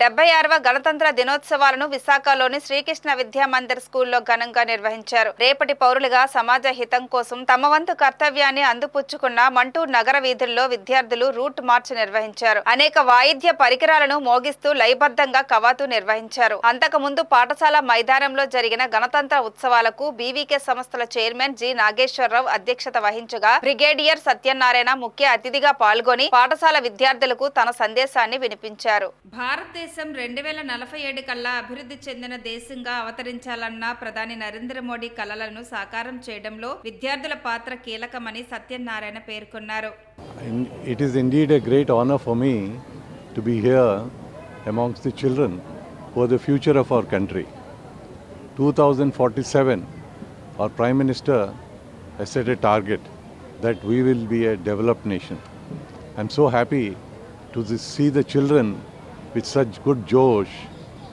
76వ గణతంత్ర దినోత్సవాలను విశాఖలోని శ్రీకృష్ణ విద్యా మందిర్ స్కూల్లో ఘనంగా నిర్వహించారు. రేపటి పౌరులుగా సమాజ హితం కోసం తమ వంతు కర్తవ్యాన్ని అందిపుచ్చుకున్న మంటూ నగర వీధుల్లో విద్యార్థులు రూట్ మార్చ్ నిర్వహించారు. అనేక వాయిద్య పరికరాలను మోగిస్తూ లయబద్ధంగా కవాతు నిర్వహించారు. అంతకుముందు పాఠశాల మైదానంలో జరిగిన గణతంత్ర ఉత్సవాలకు బీవీకే సంస్థల చైర్మన్ జి నాగేశ్వరరావు అధ్యక్షత వహించగా బ్రిగేడియర్ సత్యనారాయణ ముఖ్య అతిథిగా పాల్గొని పాఠశాల విద్యార్థులకు తన సందేశాన్ని వినిపించారు. భారతదేశం 2047 కల్లా అభివృద్ధి చెందిన దేశంగా అవతరించాలన్న ప్రధాని నరేంద్ర మోడీ కలలను సాకారం చేయడంలో విద్యార్థుల పాత్ర కీలకమని సత్యనారాయణ పేర్కొన్నారు. It is indeed a great honor for me to be here amongst the children who are the future of our country. 2047, our Prime Minister has set a target that we will be a developed nation. I'm so happy to see the children with such good josh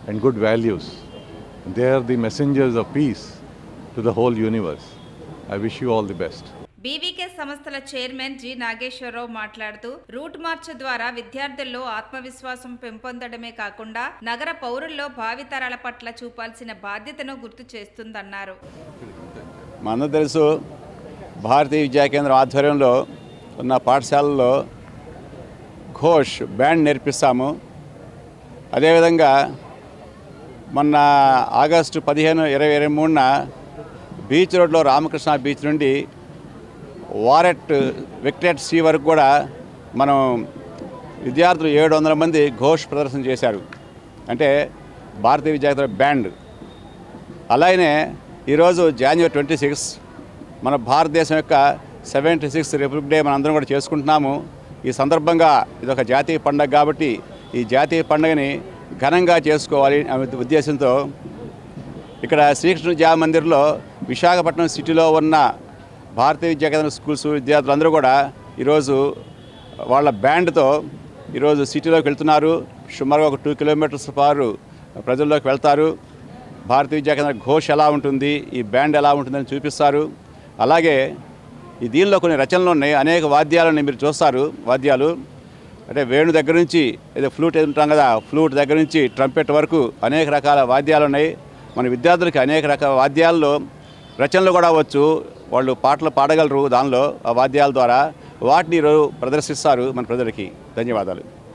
and good values. They are the messengers of peace to the whole universe. I wish you all the best. BVK సంస్థల chairman G Nageswararao మాట్లాడుతూ route March ద్వారా విద్యార్థుల్లో ఆత్మవిశ్వాసం పెంపొందడమే కాకుండా నగర పౌరుల్లో భావితరాల పట్ల చూపాల్సిన బాధ్యతను గుర్తు చేస్తుందన్నారు. మన తెలుసు భారతీయ విద్యా కేంద్రం ఆధ్వర్యంలో ఉన్న పాఠశాలలో ఘోష్ బ్యాండ్ నేర్పిస్తాము. అదేవిధంగా మొన్న ఆగస్టు 15, 2023న బీచ్ రోడ్లో రామకృష్ణ బీచ్ నుండి విక్టరేట్ సీ వరకు కూడా మనం విద్యార్థులు 700 మంది ఘోష్ ప్రదర్శన చేశారు. అంటే భారతీయ విద్యార్థుల బ్యాండ్. అలాగే ఈరోజు జనవరి 26 మన భారతదేశం యొక్క 76th రిపబ్లిక్ డే మనందరం కూడా చేసుకుంటున్నాము. ఈ సందర్భంగా ఇదొక జాతీయ పండుగ కాబట్టి ఈ జాతీయ పండుగని ఘనంగా చేసుకోవాలి అనే ఉద్దేశంతో ఇక్కడ శ్రీకృష్ణ విద్యా మందిర్లో విశాఖపట్నం సిటీలో ఉన్న భారతీయ విద్యా కేంద్ర స్కూల్స్ విద్యార్థులందరూ కూడా ఈరోజు వాళ్ళ బ్యాండ్తో ఈరోజు సిటీలోకి వెళ్తున్నారు. సుమారుగా ఒక 2 కిలోమీటర్స్ పారు ప్రజల్లోకి వెళ్తారు. భారతీయ విద్యా కేంద్ర ఘోష్ ఎలా ఉంటుంది, ఈ బ్యాండ్ ఎలా ఉంటుందని చూపిస్తారు. అలాగే ఈ దీనిలో కొన్ని రచనలు ఉన్నాయి. అనేక వాద్యాలని మీరు చూస్తారు. వాద్యాలు అంటే వేణు దగ్గర నుంచి ఏదో ఫ్లూట్ ఉంటాం కదా, ఫ్లూట్ దగ్గర నుంచి ట్రంపెట్ వరకు అనేక రకాల వాద్యాలు ఉన్నాయి. మన విద్యార్థులకి అనేక రకాల వాద్యాల్లో రచనలు కూడా వచ్చు. వాళ్ళు పాటలు పాడగలరు దానిలో ఆ వాద్యాల ద్వారా. వాటిని ప్రదర్శిస్తారు మన ప్రజలకి. ధన్యవాదాలు.